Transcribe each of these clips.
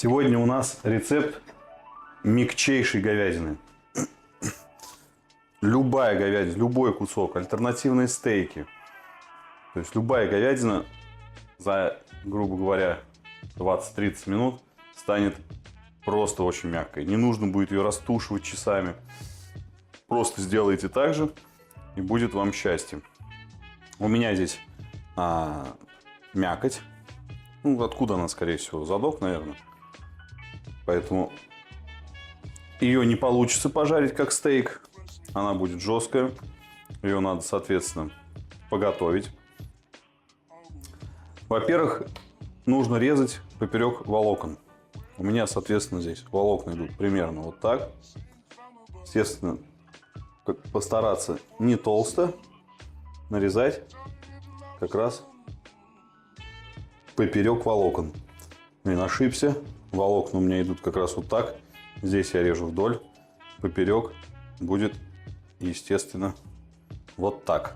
Сегодня у нас рецепт мягчайшей говядины. Любая говядина, любой кусок, альтернативные стейки. То есть любая говядина за, грубо говоря, 20-30 минут станет просто очень мягкой. Не нужно будет ее растушевать часами. Просто сделайте так же, и будет вам счастье. У меня здесь мякоть. Ну, откуда она, скорее всего? Задок, наверное. Поэтому ее не получится пожарить как стейк. Она будет жесткая. Ее надо, соответственно, поготовить. Во-первых, нужно резать поперек волокон. У меня, соответственно, здесь волокна идут примерно вот так. Естественно, постараться не толсто нарезать как раз поперек волокон. Не ошибся. Волокна у меня идут как раз вот так. Здесь я режу вдоль. Поперек будет, естественно, вот так.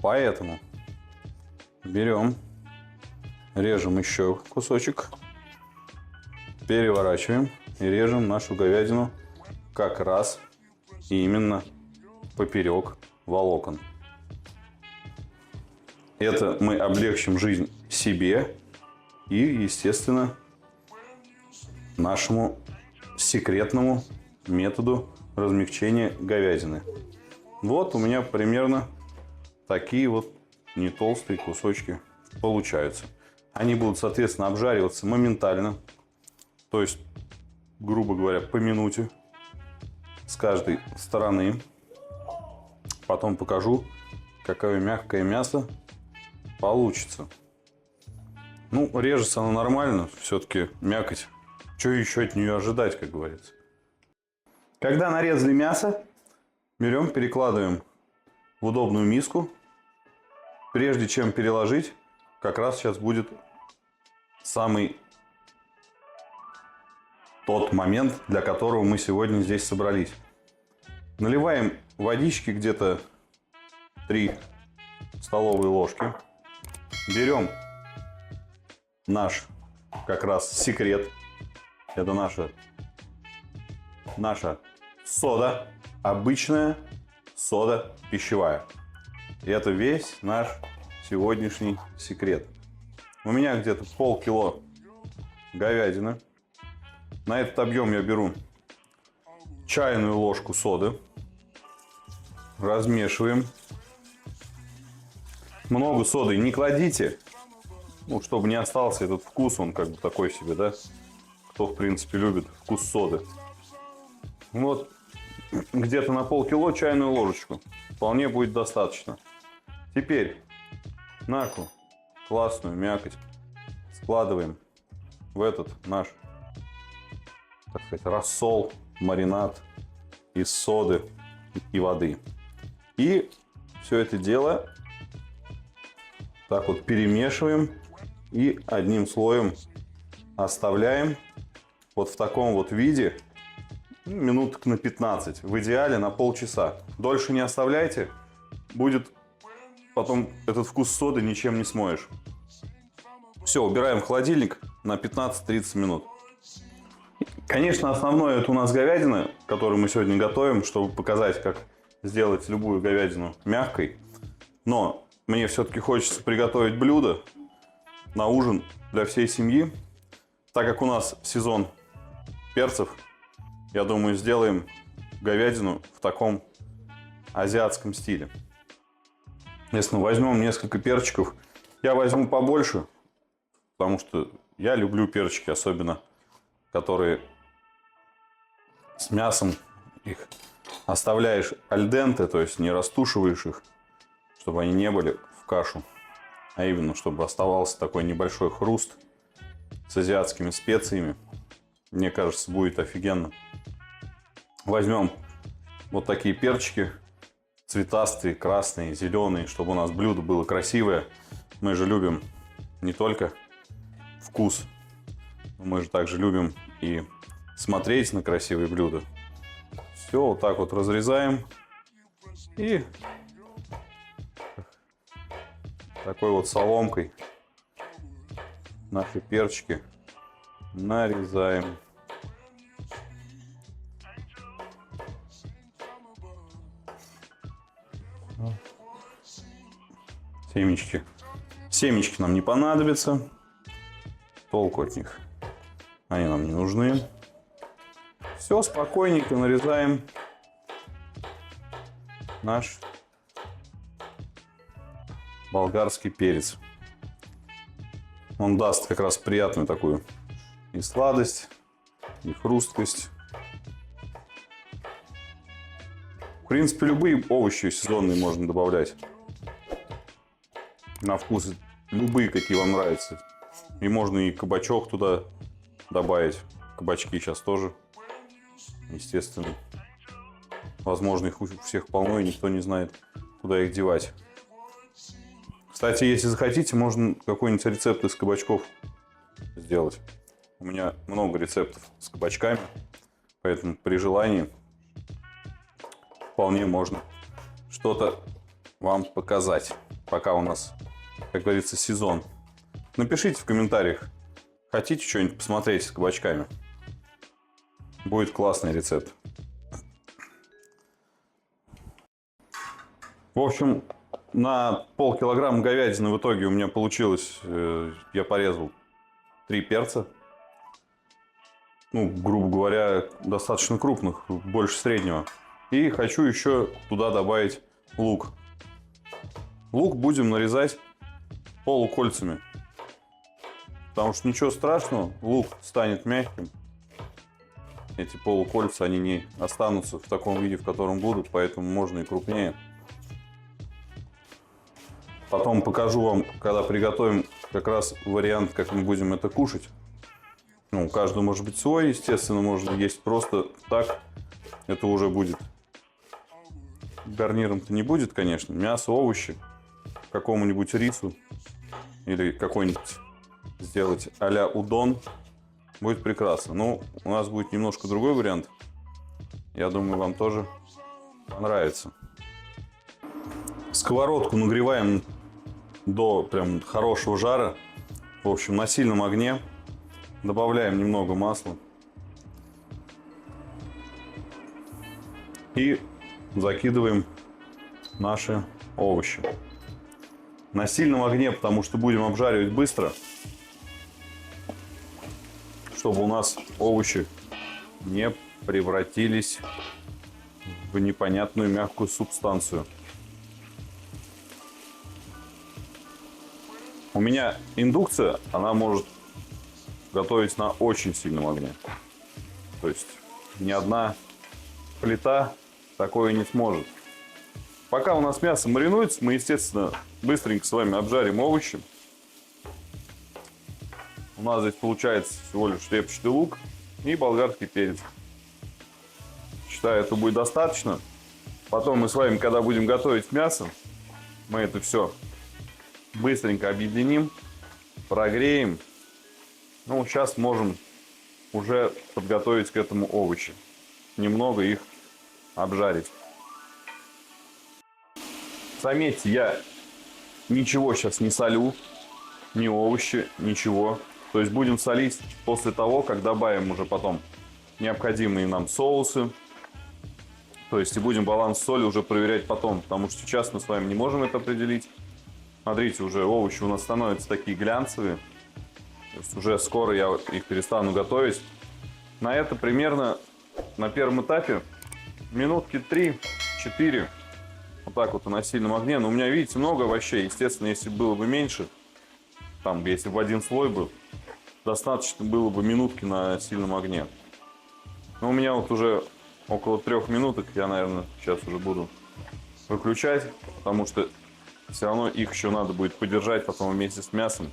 Поэтому берем, режем еще кусочек, переворачиваем и режем нашу говядину как раз именно поперек волокон. Это мы облегчим жизнь себе и, естественно, нашему секретному методу размягчения говядины. Вот у меня примерно такие вот не толстые кусочки получаются. Они будут, соответственно, обжариваться моментально. То есть, грубо говоря, по минуте с каждой стороны. Потом покажу, какое мягкое мясо получится. Ну, режется она нормально. Все-таки мякоть. Что еще от нее ожидать, как говорится. Когда нарезали мясо, берем, перекладываем в удобную миску. Прежде чем переложить, как раз сейчас будет самый тот момент, для которого мы сегодня здесь собрались. Наливаем водички где-то 3 столовые ложки. Берем наш как раз секрет. Это наша сода. Обычная сода пищевая. И это весь наш сегодняшний секрет. У меня где-то полкило говядины. На этот объем я беру чайную ложку соды. Размешиваем. Много соды не кладите. Ну, чтобы не остался этот вкус, он как бы такой себе, да? Кто, в принципе, любит вкус соды. Вот, где-то на полкило чайную ложечку. Вполне будет достаточно. Теперь нашу классную мякоть складываем в этот наш, так сказать, рассол, маринад из соды и воды. И все это дело так вот перемешиваем и одним слоем оставляем вот в таком вот виде минуток на 15, в идеале на полчаса. Дольше не оставляйте, будет потом этот вкус соды ничем не смоешь. Все, убираем в холодильник на 15-30 минут. Конечно, основное это у нас говядина, которую мы сегодня готовим, чтобы показать, как сделать любую говядину мягкой. Но мне все-таки хочется приготовить блюдо на ужин для всей семьи. Так как у нас сезон перцев, я думаю, сделаем говядину в таком азиатском стиле. Если возьмем несколько перчиков, я возьму побольше, потому что я люблю перчики, особенно которые с мясом. Их оставляешь аль денте, то есть не растушиваешь их, чтобы они не были в кашу, а именно, чтобы оставался такой небольшой хруст с азиатскими специями. Мне кажется, будет офигенно. Возьмем вот такие перчики. Цветастые, красные, зеленые, чтобы у нас блюдо было красивое. Мы же любим не только вкус, мы же также любим и смотреть на красивые блюда. Все вот так вот разрезаем. И такой вот соломкой наши перчики нарезаем. Семечки. Семечки нам не понадобятся. Толку от них. Они нам не нужны. Все, спокойненько нарезаем наш болгарский перец. Он даст как раз приятную такую и сладость, и хрусткость. В принципе, любые овощи сезонные можно добавлять. На вкус любые, какие вам нравятся. И можно и кабачок туда добавить. Кабачки сейчас тоже, естественно. Возможно, их у всех полно, и никто не знает, куда их девать. Кстати, если захотите, можно какой-нибудь рецепт из кабачков сделать. У меня много рецептов с кабачками, поэтому при желании вполне можно что-то вам показать, пока у нас, как говорится, сезон. Напишите в комментариях, хотите что-нибудь посмотреть с кабачками. Будет классный рецепт. В общем, на полкилограмма говядины в итоге у меня получилось, я порезал 3 перца. Ну, грубо говоря, достаточно крупных, больше среднего. И хочу еще туда добавить лук. Лук будем нарезать полукольцами. Потому что ничего страшного, лук станет мягким. Эти полукольца, они не останутся в таком виде, в котором будут, поэтому можно и крупнее. Потом покажу вам, когда приготовим, как раз вариант, как мы будем это кушать. Ну, у каждого может быть свой, естественно, можно есть просто так. Это уже будет. Гарниром-то не будет, конечно. Мясо, овощи, какому-нибудь рису или какой-нибудь сделать а-ля удон. Будет прекрасно. Но у нас будет немножко другой вариант. Я думаю, вам тоже понравится. Сковородку нагреваем до прям хорошего жара. В общем, на сильном огне. Добавляем немного масла. И закидываем наши овощи. На сильном огне, потому что будем обжаривать быстро. Чтобы у нас овощи не превратились в непонятную мягкую субстанцию. У меня индукция, она может готовить на очень сильном огне. То есть ни одна плита такое не сможет. Пока у нас мясо маринуется, мы, естественно, быстренько с вами обжарим овощи. У нас здесь получается всего лишь репчатый лук и болгарский перец. Считаю, это будет достаточно. Потом мы с вами, когда будем готовить мясо, мы это все быстренько объединим, прогреем. Ну, сейчас можем уже подготовить к этому овощи. Немного их обжарить. Заметьте, я ничего сейчас не солю, ни овощи, ничего. То есть будем солить после того, как добавим уже потом необходимые нам соусы. То есть и будем баланс соли уже проверять потом, потому что сейчас мы с вами не можем это определить. Смотрите, уже овощи у нас становятся такие глянцевые. То есть уже скоро я их перестану готовить. На это примерно на первом этапе минутки 3-4. Вот так вот на сильном огне. Но у меня, видите, много овощей. Естественно, если было бы меньше, там, если бы один слой был, достаточно было бы минутки на сильном огне. Но у меня вот уже около 3 минуток. Я, наверное, сейчас уже буду выключать, потому что все равно их еще надо будет подержать потом вместе с мясом.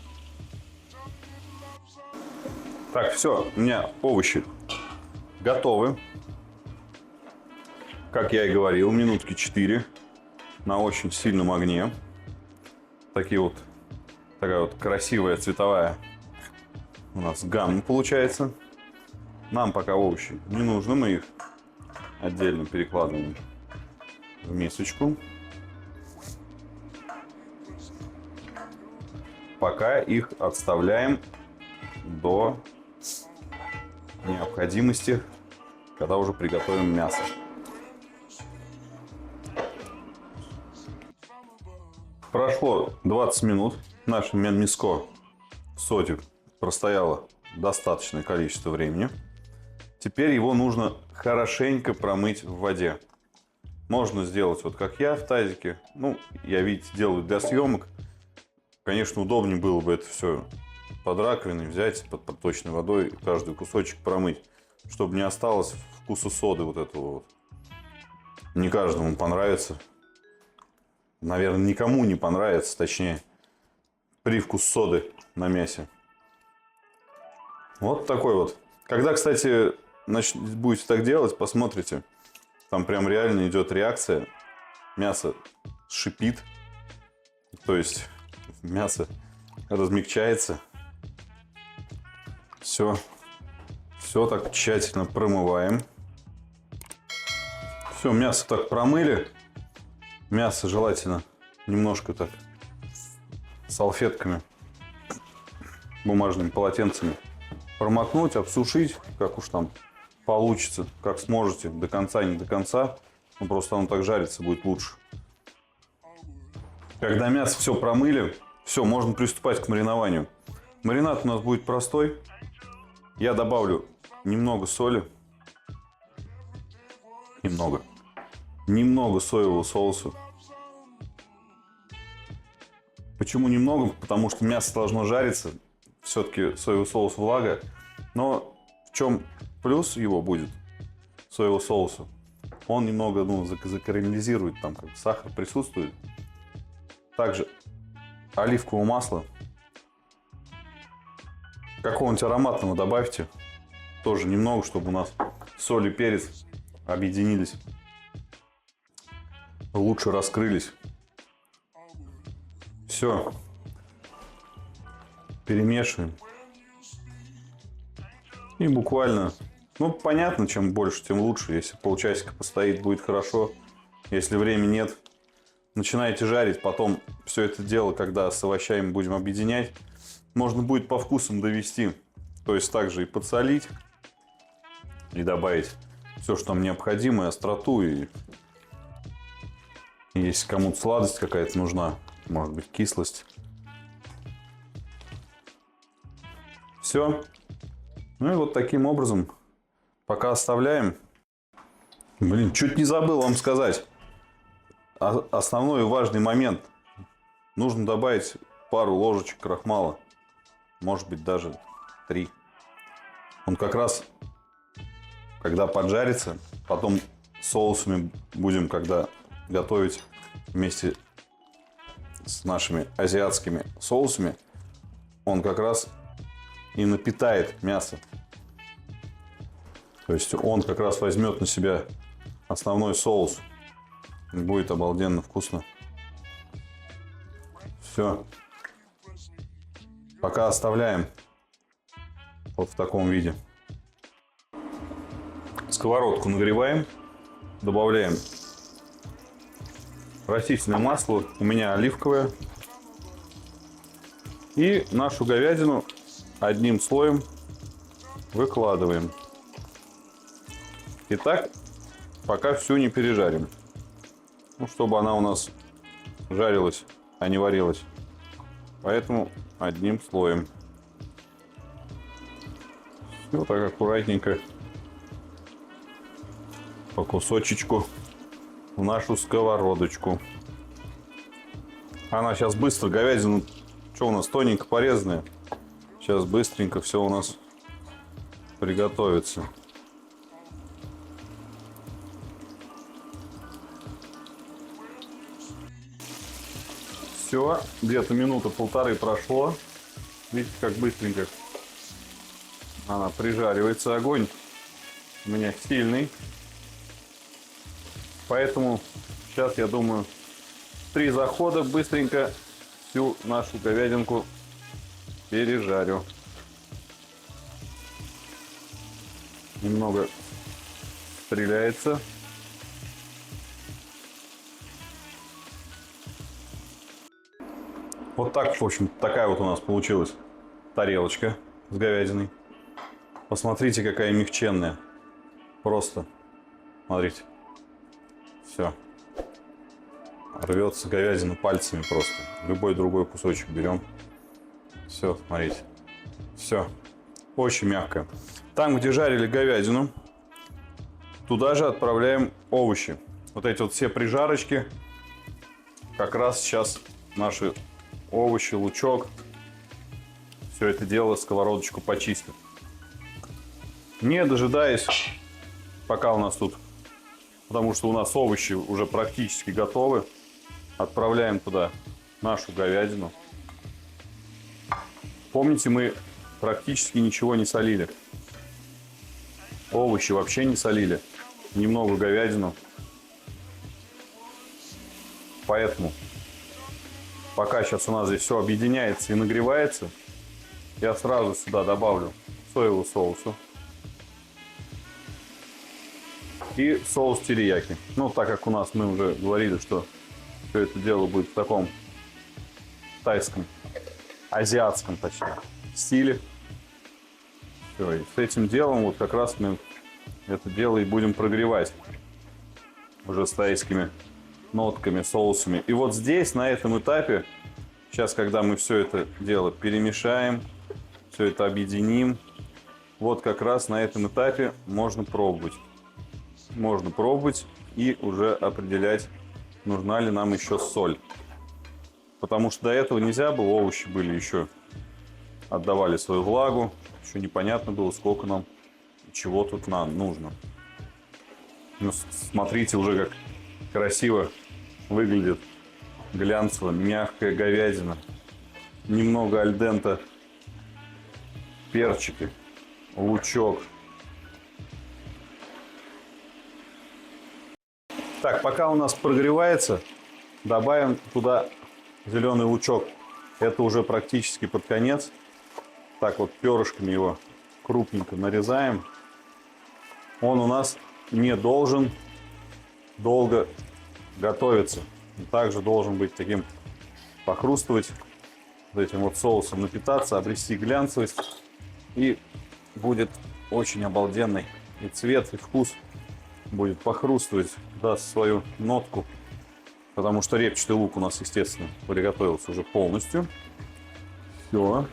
Так, все, у меня овощи готовы. Как я и говорил, минутки 4 на очень сильном огне. Такая вот красивая цветовая у нас гамма получается. Нам пока овощи не нужно, мы их отдельно перекладываем в мисочку. Пока их отставляем до необходимости, когда уже приготовим мясо. Прошло 20 минут. Наше мяско в соте простояло достаточное количество времени. Теперь его нужно хорошенько промыть в воде. Можно сделать вот как я в тазике. Ну, я, видите, делаю для съемок. Конечно, удобнее было бы это все под раковиной взять, под проточной водой, каждый кусочек промыть, чтобы не осталось вкуса соды вот этого вот. Не каждому понравится. Наверное, никому не понравится, точнее, привкус соды на мясе. Вот такой вот. Когда, кстати, будете так делать, посмотрите. Там прям реально идет реакция. Мясо шипит. То есть мясо размягчается. Все так тщательно промываем. Все, мясо так промыли. Мясо желательно немножко так салфетками, бумажными полотенцами промокнуть, обсушить, как уж там получится, как сможете, до конца, не до конца. Ну, просто оно так жарится, будет лучше. Когда мясо все промыли, все, можно приступать к маринованию. Маринад у нас будет простой. Я добавлю немного соли. Немного соевого соуса. Почему немного? Потому что мясо должно жариться. Все-таки соевый соус влага. Но в чем плюс его будет, соевого соуса? Он немного закарамелизирует, там как сахар присутствует. Также оливкового масла. Какого-нибудь ароматного добавьте. Тоже немного, чтобы у нас соль и перец объединились. Лучше раскрылись. Все. Перемешиваем. И буквально, ну, понятно, чем больше, тем лучше. Если полчасика постоит, будет хорошо. Если времени нет, начинаете жарить. Потом все это дело, когда с овощами будем объединять, можно будет по вкусам довести. То есть также и подсолить, и добавить все, что нам необходимо, и остроту, и если кому-то сладость какая-то нужна, может быть, кислость. Все. Ну и вот таким образом пока оставляем. Блин, чуть не забыл вам сказать. Основной и важный момент. Нужно добавить пару ложечек крахмала. Может быть, даже 3. Он как раз, когда поджарится, потом соусами будем, когда готовить вместе с нашими азиатскими соусами, он как раз и напитает мясо. То есть он как раз возьмет на себя основной соус. Будет обалденно вкусно. Все. Пока оставляем вот в таком виде. Сковородку нагреваем. Добавляем растительное масло. У меня оливковое. И нашу говядину одним слоем выкладываем. И так, пока всю не пережарим. Ну, чтобы она у нас жарилась, а не варилась. Поэтому одним слоем. Вот так аккуратненько по кусочечку в нашу сковородочку. Она сейчас быстро, говядина, что у нас, тоненько порезанная. Сейчас быстренько все у нас приготовится. Все, где-то минута-полторы прошло. Видите, как быстренько она прижаривается. Огонь у меня сильный. Поэтому сейчас, я думаю, 3 захода быстренько всю нашу говядинку пережарю. Немного стреляется. Вот так, в общем, такая вот у нас получилась тарелочка с говядиной. Посмотрите, какая мягченная. Просто. Смотрите. Все. Рвется говядина пальцами просто. Любой другой кусочек берем. Все, смотрите. Все. Очень мягкое. Там, где жарили говядину, туда же отправляем овощи. Вот эти вот все прижарочки. Как раз сейчас наши овощи, лучок. Все это дело сковородочку почистим. Не дожидаясь, пока у нас тут, потому что у нас овощи уже практически готовы, отправляем туда нашу говядину. Помните, мы практически ничего не солили. Овощи вообще не солили. Немного говядину. Поэтому, пока сейчас у нас здесь все объединяется и нагревается, я сразу сюда добавлю соевого соуса и соус терияки. Ну, так как у нас, мы уже говорили, что все это дело будет в таком тайском, азиатском, точнее, стиле. Все, и с этим делом вот как раз мы это дело и будем прогревать уже с тайскими нотками, соусами. И вот здесь, на этом этапе, сейчас, когда мы все это дело перемешаем, все это объединим, вот как раз на этом этапе можно пробовать. Можно пробовать и уже определять, нужна ли нам еще соль. Потому что до этого нельзя было, овощи были еще, отдавали свою влагу, еще непонятно было, сколько нам, чего тут нам нужно. Ну, смотрите уже, как красиво выглядит глянцевая, мягкая говядина. Немного альдента, перчики, лучок. Так, пока у нас прогревается, добавим туда зеленый лучок. Это уже практически под конец. Так вот перышками его крупненько нарезаем. Он у нас не должен долго готовиться. Также должен быть таким, похрустывать, вот этим вот соусом напитаться, обрести глянцевость. И будет очень обалденный и цвет, и вкус. Будет похрустывать, даст свою нотку. Потому что репчатый лук у нас, естественно, приготовился уже полностью. Все.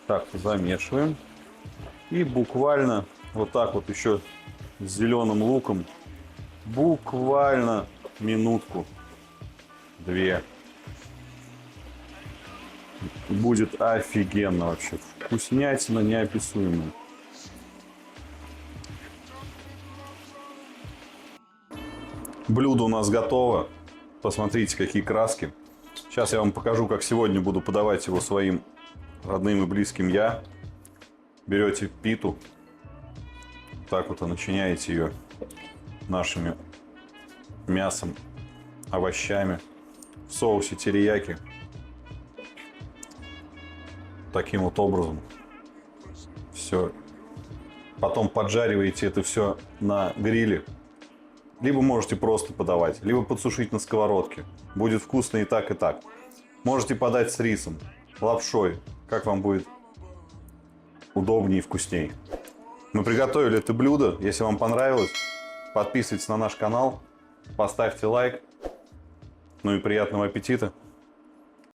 Так, замешиваем. И буквально вот так вот еще с зеленым луком. Буквально минутку. Две. Будет офигенно вообще. Вкуснятина неописуемая. Блюдо у нас готово. Посмотрите, какие краски. Сейчас я вам покажу, как сегодня буду подавать его своим родным и близким я. Берете питу. Так вот и начиняете ее нашими мясом, овощами в соусе терияки. Таким вот образом. Все. Потом поджариваете это все на гриле. Либо можете просто подавать, либо подсушить на сковородке. Будет вкусно и так, и так. Можете подать с рисом, лапшой, как вам будет удобнее и вкуснее. Мы приготовили это блюдо. Если вам понравилось, подписывайтесь на наш канал, поставьте лайк. Ну и приятного аппетита!